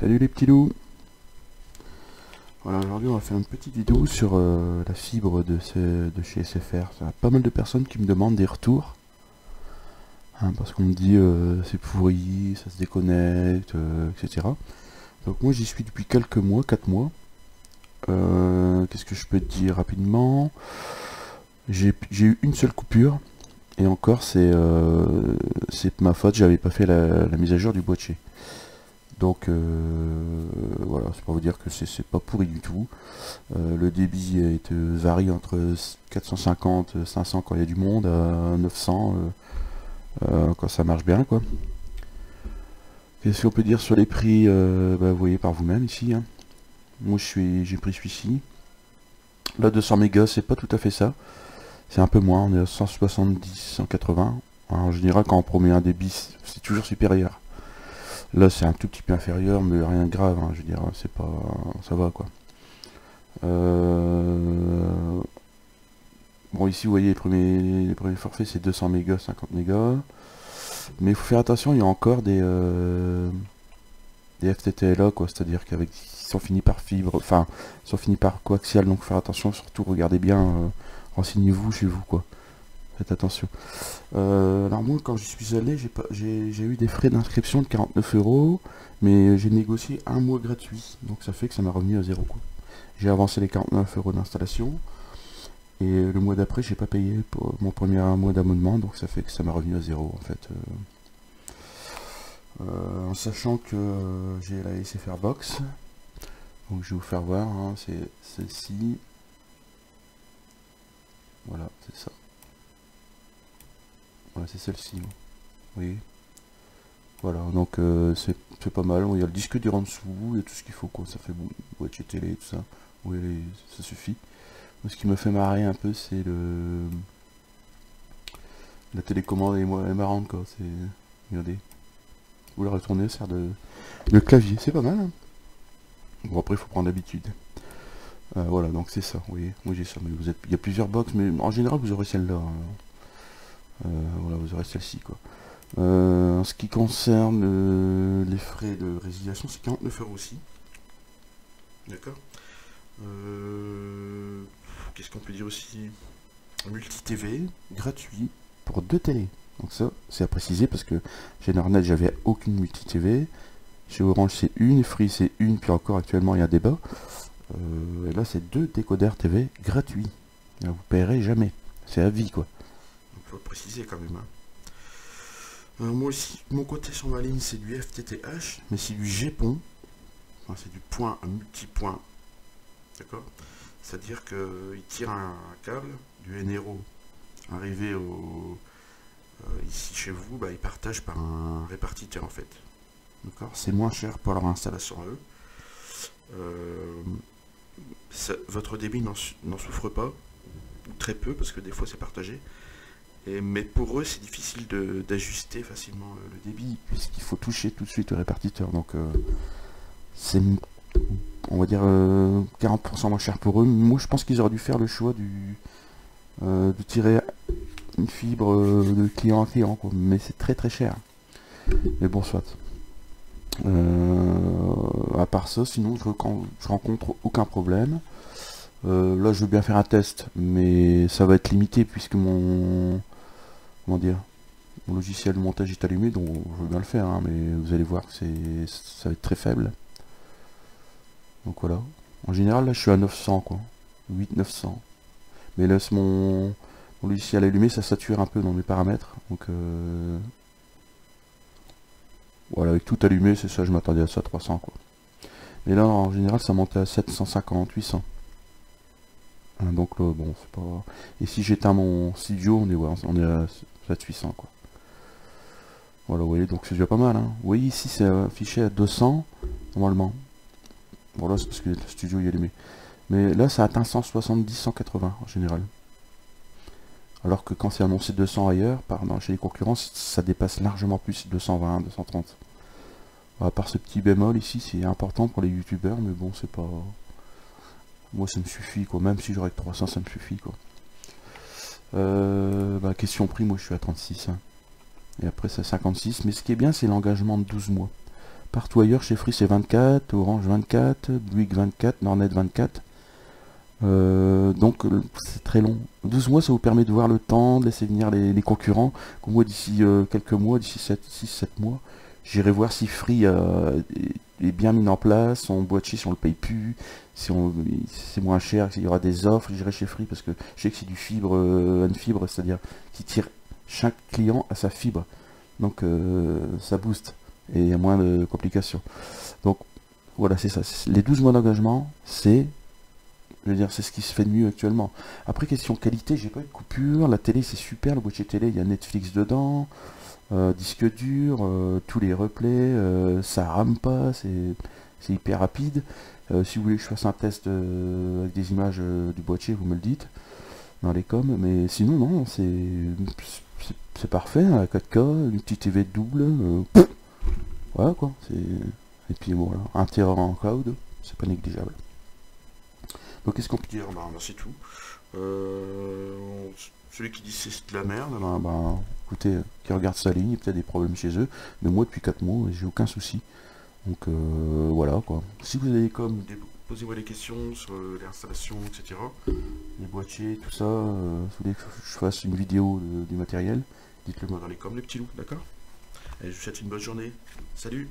Salut les petits loups. Voilà, aujourd'hui on va faire une petite vidéo sur la fibre de chez SFR. Il y a pas mal de personnes qui me demandent des retours, hein, parce qu'on me dit c'est pourri, ça se déconnecte, etc. Donc moi j'y suis depuis quelques mois, 4 mois. Qu'est-ce que je peux te dire rapidement? J'ai eu une seule coupure, et encore c'est ma faute, j'avais pas fait la mise à jour du boîtier. Donc voilà, c'est pour vous dire que c'est pas pourri du tout. Le débit varie entre 450, 500 quand il y a du monde, à 900 quand ça marche bien, quoi. Qu'est-ce qu'on peut dire sur les prix? Vous voyez par vous-même ici, hein. Moi j'ai pris celui-ci. Là 200 mégas, c'est pas tout à fait ça. C'est un peu moins, on est à 170, 180. En général, quand on promet un débit, c'est toujours supérieur. Là c'est un tout petit peu inférieur, mais rien de grave, hein, je veux dire, c'est pas, ça va quoi. Bon, ici vous voyez les premiers forfaits, c'est 200 mégas, 50 mégas. Mais il faut faire attention, il y a encore des FTTLA, quoi, c'est-à-dire qu'avec ils sont finis par fibre, enfin ils sont finis par coaxial, donc faut faire attention, surtout regardez bien, renseignez-vous chez vous, quoi. Faites attention. Alors moi quand j'y suis allé, j'ai eu des frais d'inscription de 49 euros, mais j'ai négocié un mois gratuit, donc ça fait que ça m'a revenu à zéro, quoi. J'ai avancé les 49 euros d'installation, et le mois d'après j'ai pas payé pour mon premier mois d'abonnement, donc ça fait que ça m'a revenu à zéro en fait. En sachant que j'ai la SFR Box, donc je vais vous faire voir, hein, c'est celle-ci. Voilà, c'est ça. Voilà, c'est celle-ci. Oui. Voilà, donc c'est pas mal. Il y a le disque dur en dessous, il y a tout ce qu'il faut, quoi. Ça fait bon, boîtier télé, tout ça. Oui, ça suffit. Ce qui me fait marrer un peu, c'est la télécommande est marrante, quoi. C'est, regardez, vous la retournez, ça sert de clavier, c'est pas mal, hein. Bon, après il faut prendre l'habitude. Voilà, donc c'est ça, oui, moi j'ai ça, mais il y a plusieurs box, mais en général vous aurez celle-là, hein. Voilà, vous aurez celle-ci, quoi. En ce qui concerne les frais de résiliation, c'est 49 euros aussi. D'accord. Qu'est-ce qu'on peut dire aussi? Multi-TV, gratuit, pour 2 télés. Donc ça, c'est à préciser parce que chez Nornet, j'avais aucune multi-TV. Chez Orange, c'est une, Free, c'est une, puis encore actuellement, il y a un débat. Et là, c'est 2 décodeurs TV gratuits. Là, vous paierez jamais. C'est à vie, quoi. Donc, faut le préciser quand même, hein. Moi aussi, de mon côté sur ma ligne, c'est du FTTH, mais c'est du GPON. Enfin, c'est du point à multipoint. D'accord. C'est-à-dire qu'il tire un câble du NRO arrivé ici chez vous, il partage par un répartiteur en fait. D'accord. C'est moins cher pour leur installation à eux. Votre débit n'en souffre pas, ou très peu, parce que des fois c'est partagé. Mais pour eux, c'est difficile d'ajuster facilement le débit, puisqu'il faut toucher tout de suite le répartiteur. Donc c'est, on va dire, 40% moins cher pour eux. Moi, je pense qu'ils auraient dû faire le choix de tirer une fibre de client à client, quoi. Mais c'est très très cher. Mais bon, soit. À part ça, sinon, je rencontre aucun problème. Là, je veux bien faire un test, mais ça va être limité puisque comment dire, mon logiciel de montage est allumé, donc je veux bien le faire, hein, mais vous allez voir que ça va être très faible. Donc voilà. En général, là, je suis à 900, quoi. 800-900. Mais là, mon logiciel allumé, ça sature un peu dans mes paramètres. Donc voilà, avec tout allumé, c'est ça, je m'attendais à ça, 300, quoi. Mais là, en général, ça montait à 750, 800. Hein, donc là, bon, c'est pas... Et si j'éteins mon studio, on est à 700-800, quoi. Voilà, vous voyez, donc c'est déjà pas mal, hein. Vous voyez, ici, c'est affiché à 200, normalement. Bon, là, c'est parce que le studio est allumé. Mais là, ça atteint 170, 180, en général. Alors que quand c'est annoncé 200 ailleurs, chez les concurrents, ça dépasse largement plus 220, 230. À part ce petit bémol ici, c'est important pour les youtubeurs, mais bon, c'est pas... Moi, ça me suffit, quoi. Même si j'aurais que 300, ça me suffit, quoi. Question prix, moi, je suis à 36, hein. Et après, c'est à 56. Mais ce qui est bien, c'est l'engagement de 12 mois. Partout ailleurs, chez Free c'est 24, Orange 24, Bouygues 24, Nornet 24. Donc c'est très long. 12 mois, ça vous permet de voir le temps, de laisser venir les concurrents. Comme moi, d'ici quelques mois, d'ici 6-7 mois, j'irai voir si Free est bien mis en place, son boîtier, si on le paye plus, si c'est moins cher, s'il y aura des offres, j'irai chez Free parce que je sais que c'est du fibre, une fibre, c'est-à-dire qui tire chaque client à sa fibre. Donc ça booste et il y a moins de complications. Donc voilà, c'est ça. Les 12 mois d'engagement, je veux dire, c'est ce qui se fait de mieux actuellement. Après, question qualité, j'ai pas eu de coupure. La télé, c'est super. Le boîtier télé, il y a Netflix dedans, disque dur, tous les replays, ça rame pas, c'est hyper rapide. Si vous voulez que je fasse un test avec des images du boîtier, vous me le dites dans les coms. Mais sinon, non, c'est parfait. Hein, la 4K, une petite TV double. Voilà quoi. Et puis voilà, un Tera en cloud, c'est pas négligeable. Donc qu'est-ce qu'on peut dire? Bah, c'est tout. Celui qui dit c'est de la merde, écoutez, qui regarde sa ligne, il y a peut-être des problèmes chez eux. Mais moi depuis 4 mois, j'ai aucun souci. Donc voilà quoi. Si vous avez posez-moi des questions sur les installations, etc. Les boîtiers, tout ça. Si vous voulez que je fasse une vidéo du matériel, dites-le moi dans les coms, les petits loups, d'accord? Et je vous souhaite une bonne journée. Salut!